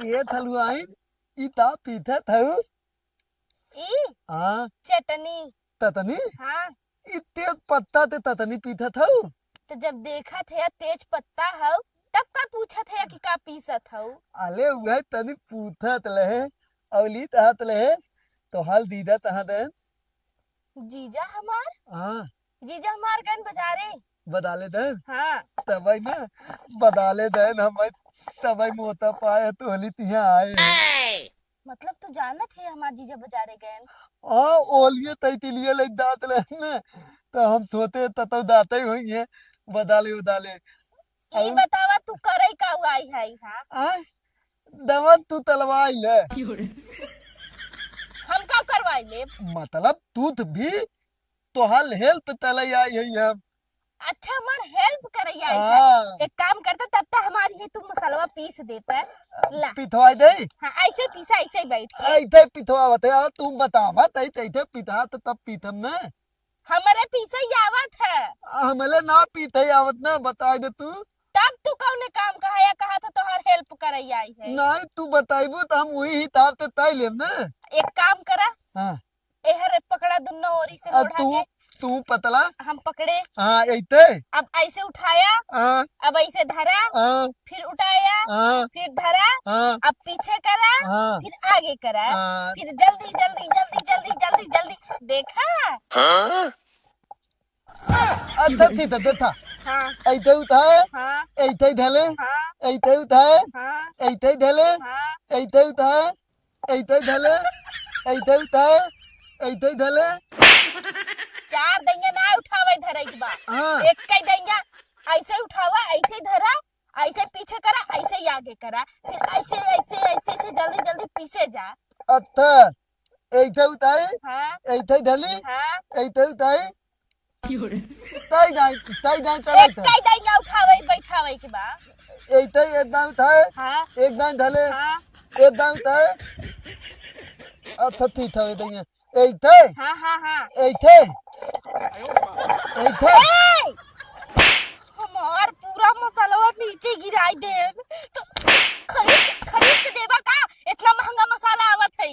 ये थलुआई इता पीता थऊ ई हाँ चटनी। ततनी हाँ इते पत्ता ते ततनी पीता थऊ तो जब देखा थे तेज पत्ता हो तब का पूछा थे कि का पीसत हो। अले वह तनी पूछत लहे औली तहत लहे तो हाल दीदा तहा दे जीजा हमार हाँ जीजा हमार गन बाजारे। बदाले दे हाँ तबई ना बदाले दे हम तबई मोता पाए तो हली तिहा आए मतलब तू जानत है हमार जीजा बाजारे गए। हाँ ओलिए तैतिलिए ले दात ले ना तो हम थोते ततो दाते ही होंगे बदाले उदाले ई बतावा तू करई का उआई है हाँ। आय दवन तू तलवाई ले हम का करवाई ले। मतलब तू भी तो हाल हेल्प तले आई है हम अच्छा हमार हेल्प करई आई है। हाँ एक काम करता तब तक हमारी ही तू मसाला पीस देता ला। पिथवाई दे हाँ ऐसे पीसा ऐसे ही बैठ के। ऐथे पिथवावत है तू बतावा तई तैथे पिथा तो तब पीथम ना हमारे पीछे ही आवत है। हमले ना पीथे आवत ना बता दे तू तब तू कौने काम कहा या कहा था तोहर हेल्प करई आई है। नहीं तू बताइबू तो हम वही हिसाब से तय लेम ना एक काम करा हाँ एहर पकड़ा दोनों ओरी से मोड़ा तू के तू पतला हम पकड़े। हाँ ऐथे अब ऐसे उठाया हाँ अब ऐसे धरा हाँ फिर उठाया हाँ फिर धरा हाँ अब पीछे करा हाँ फिर आगे करा हाँ फिर जल्दी जल्दी जल्दी जल्दी जल्दी जल्दी देखा। अच्छा ठीक है देखा हाँ ऐथे उठाए हाँ ऐथे धले हाँ ऐथे उठाए हाँ ऐथे धले हाँ ऐथे उठाए ऐथे धले ऐथे उठाए ऐथे धले चार दैया ना उठावे धरे के बा हाँ एक कई दैया ऐसे उठावा ऐसे धरा ऐसे पीछे करा ऐसे ही आगे करा फिर ऐसे ऐसे ऐसे से जल्दी जल्दी पीछे जा। अच्छा ऐथे उठाए हाँ ऐथे धले हाँ ऐथे उठाए तय दाई एक कई दैया उठावे बैठावे के बा। ऐथे एक दाई उठाए हाँ एक दाई धले हाँ एक दाई उठाए अच्छा ठीक है देंगे ऐथे हाँ हाँ हाँ ऐथे ऐथे ए! हमार पूरा मसाला नीचे गिराई दे तो खरीद खरीद के देबा का इतना महंगा मसाला आवत है।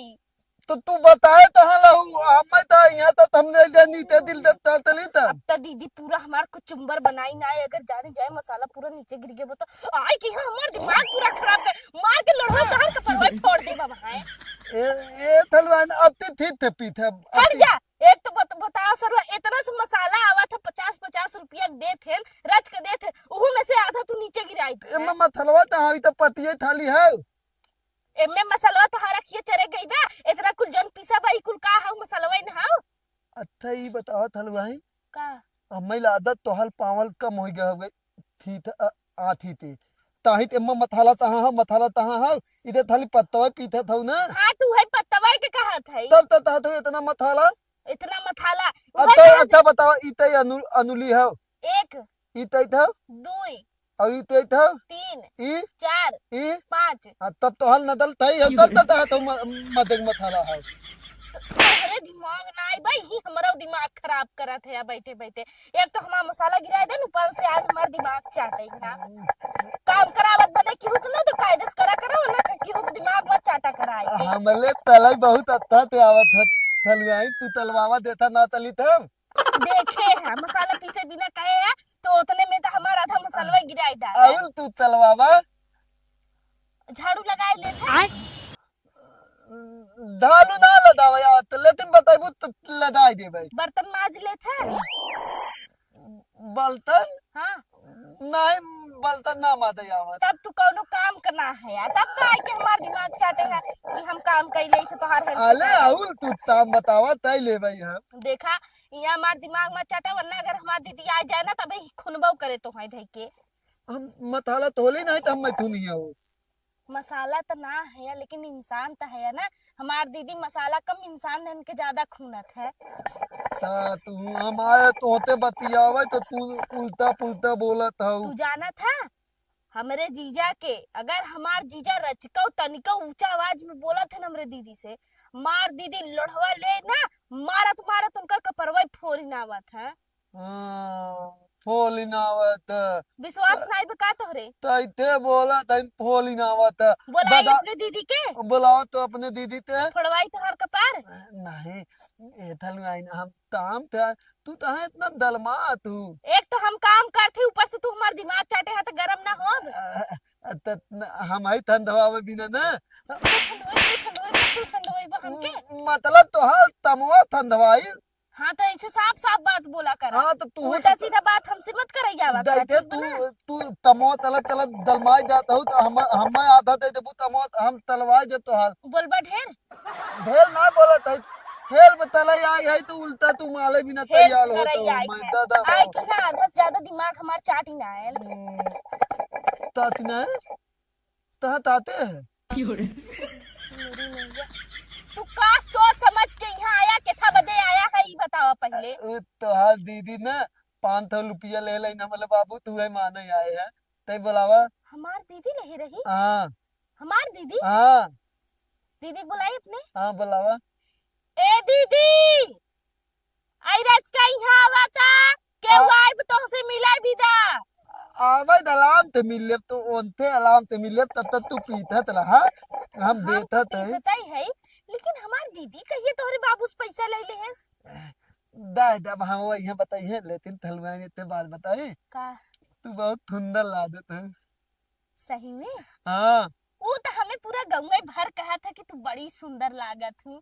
तो तू बताए तो हाँ लहू हम तो यहाँ तो हमने नीचे दिल देता तली तब अब तो दीदी पूरा हमार कुचुम्बर बनाई ना है, अगर जाने जाए मसाला पूरा नीचे गिर गया तो आय कि हमार दिमाग पूरा खराब कर मार के लोढ़ा दहर के परवाई फोड़ दे बाबा है। ये थलवान अब तो ठीक थे पीठे हट जा एक तो बता सरवा इतना से मसाला आवा था 50-50 रुपया दे थे रच के दे थे उहू में से आधा तू नीचे गिराई दे। मम्मा थलवा तो हाँ तो पतिये थाली है एमे मसाला तो हरा खिए चरे गई बा इतना कुल जन पीसा बाई कुल का हाउ मसालवा न हाउ। अच्छा ये बताओ थलवाई का हमें आदत तो हल पावल कम हो गया हुए थी आथी थी ताही ते मथाला तहाँ हा मथाला तहाँ हा इधर थाली पत्तवा पीते था ना हाँ तू है पत्तवा के कहा था तब तो ता तो इतना मथाला इतना मसाला अच्छा अच्छा बताओ इते अनुली है एक इते था दुई और इते था तीन ई चार ई पाँच तब तो हल नदल थई है तब तो मदग मथाला है अरे दिमाग ना आई भाई ही हमारा दिमाग खराब करा थे बैठे बैठे एक तो हमारा मसाला गिराए दे ऊपर से आज हमारा दिमाग चाटे ना काम करावत बने की हुक ना तो कायदे से करा करा वरना की हुक दिमाग मत चाटा कराए। हमले तलाई बहुत अच्छा ते आवत है थलवाई तू तलवावा देता ना तली तब देखे है मसाला पीसे बिना कहे है तो उतने में तो हमारा आधा मसाला गिराई डाल और तू तलवावा झाड़ू लगाए लेते दालू ना लदावा या तो लेकिन बताइबू तो लदाई दे भाई बर्तन माज लेते बलतन हाँ नहीं बलतन ना मादे आवत तब तू कोनो काम करना है यार तब का है कि हमार दिमाग चाटेगा कि हम काम कैले से तोहार हेल्प अले आउल तू ताम बतावा तय ले भाई हम देखा यहाँ हमार दिमाग में चाटा वरना अगर हमार दीदी आ जाए ना तभी खुनबो करे तो है धई के हम मथाला तोले नहीं तो हम मैं तू नहीं हो मसाला तो ना है लेकिन इंसान तो है ना हमार दीदी मसाला कम इंसान धन के ज्यादा खूनत है। ता तू हम आए तोते बतियावे तो तू उल्टा पुल्टा बोलत हो तू जाना था हमरे जीजा के अगर हमार जीजा रचको तनिको ऊंचा आवाज में बोला थे ना हमरे दीदी से मार दीदी लोढ़वा ले ना मारत मारत उनका कपरवा फोड़ ना आवत है। फोली नावत विश्वास नहीं बका तोहरे तैते बोला तैन फोली नावत बोलाई बता अपने दीदी के बुलाओ तो अपने दीदी ते फोड़वाई तोहर कपार नहीं ए थल आइन हम ताम थे तू तो है इतना दलमा तू एक तो हम काम करते ऊपर से तू हमार दिमाग चाटे है तो गरम ना हो हम ही ठंडवावे बिना ना तू ठंडोई हमके मतलब तो हाल तमवा ठंडवाई हाँ तो ऐसे साफ साफ बात बोला कर हाँ तो तू उल्टा सीधा बात हमसे मत करैया आवा कर देखे तू तमो तलक तलक दलमाई जाता हूँ तो हम आधा दे देबू तमो हम तलवाई जब तो हाल बोलबा ढेर भेल ना बोलत है खेल में तलाई आई है तो उल्टा तू माले बिना तैयार हो तो मैं दादा आई कि ना आधा से ज्यादा दिमाग हमार चाट ही ना आयल तात ने तहत आते हैं तू का सोच समझ के यहाँ आया केथा बदे आया है ये बताओ पहले तो हाल दीदी ना 500 रुपया ले लेना मतलब बाबू तू है माने आए हैं तय बुलावा हमार दीदी नहीं रही हाँ हमार दीदी हाँ दीदी बुलाई अपने हाँ बुलावा ए दीदी आई राज का यहाँ आवा का के वाइब तो से मिला विदा आवे अलार्म ते मिले तो ओनते अलार्म ते मिले तब तक तू पीता तला हाँ हम देता थे पीसताई है लेकिन हमार दीदी कहिए तोहरे बाबू से पैसा ले ले है दाय जब हम वो यहाँ बताइए लेकिन थलवाई ने ते बात बताई का तू बहुत सुंदर लागत है सही में हाँ वो तो हमें पूरा गंगे भर कहा था कि तू बड़ी सुंदर लागत हूँ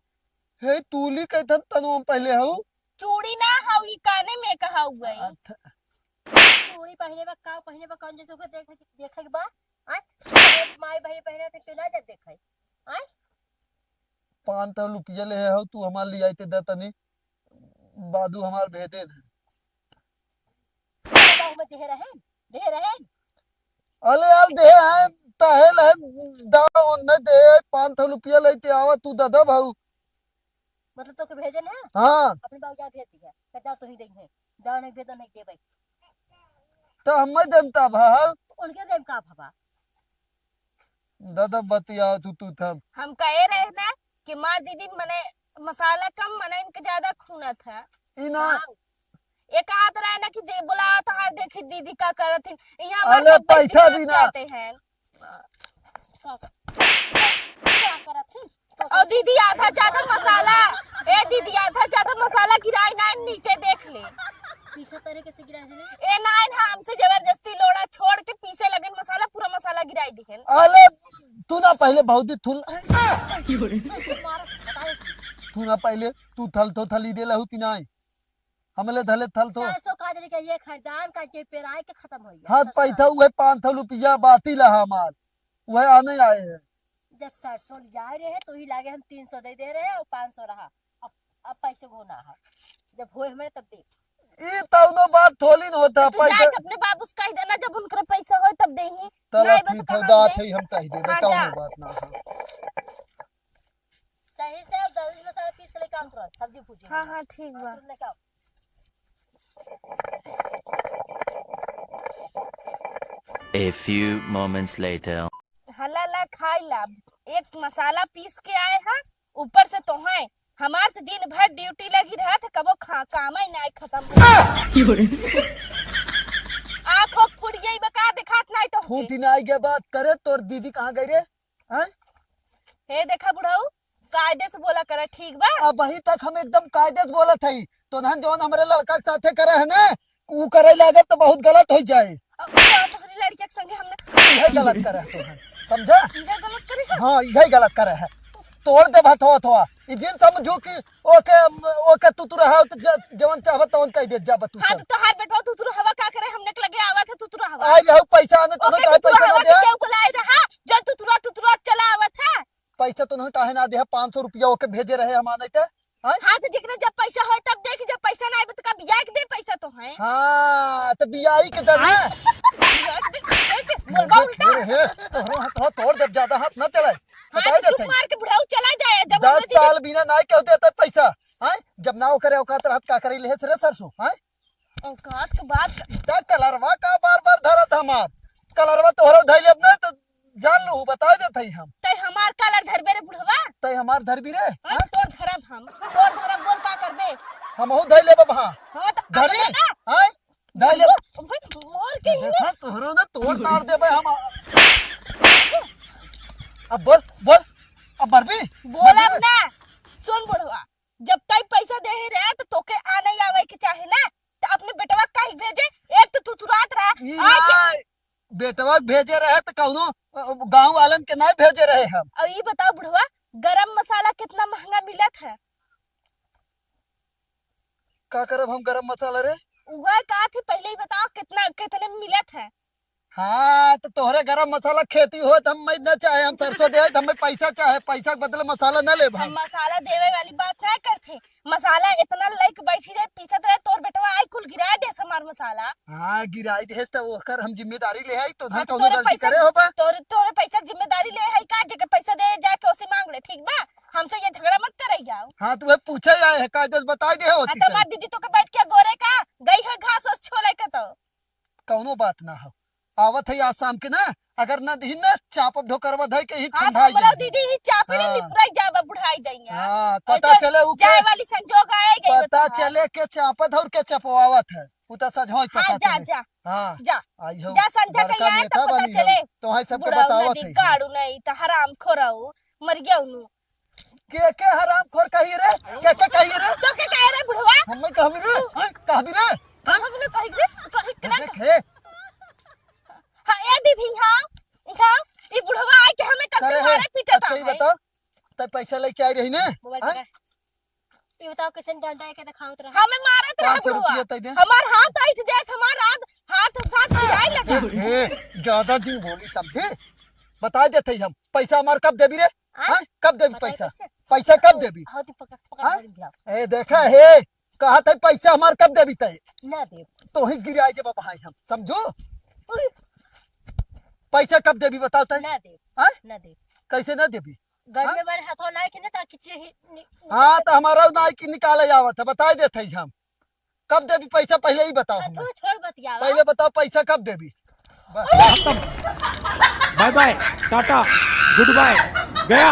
हे तूली कहतन तनु हम पहले हूँ चूड़ी ना हाउ ये काने में कहा हुआ है चूड़ी पहने बा का पहने बा कौन जो देखे के बा आ माई भाई पहने ते तू ना जा देखे आ 500 रुपया ले हो तू हमार लिए आते दतनी बादू हमार भेदे दे बाहु में दे रहे अले यार दे है तहल है दा न दे 500 रुपया लेते आवा तू दादा भाऊ मतलब तो के भेजन है हाँ अपने बाबू जा भेज दिया कहता तो ही देंगे जाओ नहीं भेजन नहीं देबे तो हम देमता भाव उनके देम का भबा दादा बतिया तू था हम कहे रहे ना कि माँ दीदी मने मसाला कम मने इनके ज्यादा खूना था इना एक हाथ रहा ना कि दे बोला तो हार देखी दीदी का करत थी यहाँ अले पैसा भी ना हैं क्या करत है और दीदी आधा ज्यादा मसाला ए दीदी आधा ज्यादा मसाला गिराई ना नीचे देख ले पीछे तरीके से गिरा है ए नाइन हमसे जबरदस्ती लोड़ा छोड़ के पीछे लगे मसाला पूरा मसाला गिराई दिखे अले तू ना पहले बहुत ही थुल तू ना पहले तू थल तो थली दे लहू तिनाई हमले धले थल तो 400 काजरी के ये खरीदान का जे पेराई के खत्म हो गया हाथ पैसा हुए 500 रुपया बाती ला हमार वह आने आए हैं जब 400 जा रहे हैं तो ही लागे हम 300 दे रहे हैं और 500 रहा अब पैसे होना है जब होए हमारे तब दे ये तवनो बात थोली न होता तू पैसा जाके अपने बाबू से कह देना जब उनके पैसा हो तब देही तला थी तो दात है हम कह दे बताओ बात ना सही से गली मसाला पीस ले काम करो सब्जी भूजी हाँ हाँ ठीक बा लेके आओ A few moments later. हला ला खाई ला एक मसाला पीस के आए हैं ऊपर से तो है हमार तो दिन भर ड्यूटी लगी रहा था कबो काम ही नहीं खत्म आंखों फूट गई बका दिखात नहीं तो फूटी नाई के बात करे तोर दीदी कहाँ गई रे हैं हे देखा बुढ़ऊ कायदे से बोला करे ठीक बा अब वही तक हम एकदम कायदे से बोला थी तो नहन जौन हमारे लड़का के साथे करे है ना ऊ करे लगे तो बहुत गलत हो जाए लड़के के संगे हमने यही गलत करे है तो समझा ये गलत करी है हाँ यही गलत करे है तोड़ दे भात हुआ थोड़ा ये जिन समझो कि ओके तू रहा तो जवन चाहत तवन कह दे जा बतू हां तो हाथ बैठो तू हवा का करे हमने के लगे आवा था तू हवा आई रहू पैसा आने तो काहे पैसा ना दे क्यों को लाए रहा जब तू चला आवा था पैसा तो नहीं काहे ना दे 500 रुपया ओके भेजे रहे हम आने के हां तो जिकने जब पैसा हो तब देख जब पैसा ना आए तो का बियाह के दे पैसा तो है हां तो बियाई के दे बोलबा उल्टा तो तोड़ दे ज्यादा हाथ ना चलाए बता देते मार के बुढ़ाऊ चला जाए जब 10 साल बिना ना क्यों देता पैसा हैं जब ना करे औकात रहत का करे ले रे सरसों हैं औकात के बात ता कलरवा का बार धरत हमार कलरवा तोहरा धइले अब ना तो जान लो बता देते हम तै हमार कलर धरबे रे बुढ़वा तय हमार धरबी रे तोर धरब बोल का करबे हमहु धइले बा हां हां तो धरी ना हैं धइले देखा तोहरो ना तोड़ तार दे भाई हम। अब बोल बोल, अब मरबी बोलब ना। सुन बुढ़वा, जब तक पैसा दे ही रहे तो तोके आ नहीं आवे के चाहे ना, तो अपने बेटवा काहे भेजे? एक तो तू तुरात रहा बेटवा भेजे रहे तो कौनो गांव वालन के नहीं भेजे रहे हम। और ये बताओ बुढ़वा, गरम मसाला कितना महंगा मिलत है? का करब हम गरम मसाला रे? वह का थी पहले ही बताओ, कितने में मिलत है? हाँ तो तोहरे गरम मसाला खेती हो तो हम न चाहे, हम सरसों दे तो हमें पैसा चाहे, पैसा के बदले मसाला न ले हम मसाला देवे वाली बात नहीं करते। मसाला इतना लाइक बैठी रहे पीसत रहे, तोर बेटवा आई कुल गिरा दे हमार मसाला। हाँ गिराई दे तो ओकर हम जिम्मेदारी ले आई तो हाँ, धन कौनो गलती करे होबा। तोरे पैसा की जिम्मेदारी ले है का? जगह पैसा दे जाके उसे मांग ले, ठीक बा? हमसे ये झगड़ा मत करे जाओ। हाँ तो वह पूछे आए है का जस बता दे होती तो हमार दीदी तो के बैठ के गोरे का गई है घास उस छोले का, तो कौनो बात ना हो। आवत है आज शाम के ना, अगर न दी ना चाप ढोकरवा धई के ही हाँ ठंडा हमरा दीदी ही चापी हाँ। निपराई जाबा बुढ़ाई गई है। हाँ पता चले उ के जाए वाली संजोग आए गई पता चले के चापत और के चपवावत है उ तो सज होई पता हाँ, जा चले। जा हाँ जा आई हो जा संजा के बड़का आए नेता तो पता बनी चले। हो तो है सबके बुढ़ाऊ बतावत नदी है। गाड़ू नहीं तो हराम खोराऊ मर गया उनु। के हराम खोर कही रे? के कही रे? तो के कह रे बुढ़वा? हमें कहबी रे? हां कहबी रे? हां हमने कही रे कही करा। देखे हां ए दीदी हां ये बुढ़वा आए के हमें कब करे से है। मारे पीटता अच्छा ये बताओ तब पैसा लेके आई रही ना? मोबाइल हाँ? ये बताओ कैसे डंडा के दिखाओ तोरा। हमें मारत रहा 500 बुढ़वा। रुपया तय दे। हमार हाथ ऐठ दे, हमार हाथ साथ जाए लगा। हे ज्यादा जी बोली समझे? बता देते हम पैसा हमार कब देबी रे? हां कब देबी बताइए पैसा? कैसे? पैसा कब देबी? हाथ पकड़ हाँ? पकड़ गिराओ। ए देखा है कहा था पैसा हमार कब देबी तय? ना दे तो ही गिराई के भाई हम समझो। पैसा कब देबी बताओ तय? ना दे हां ना दे कैसे ना देबी? गड़िया मारे हाथों लाए के ना ताकि हाँ तो हमारा नाई की निकाले आवत है, बता देते ही हम कब देबी पैसा पहले ही बताओ हमें। हाथों छोड़ बतिया पहले बताओ पैसा कब देबी? Bye bye tata goodbye गया।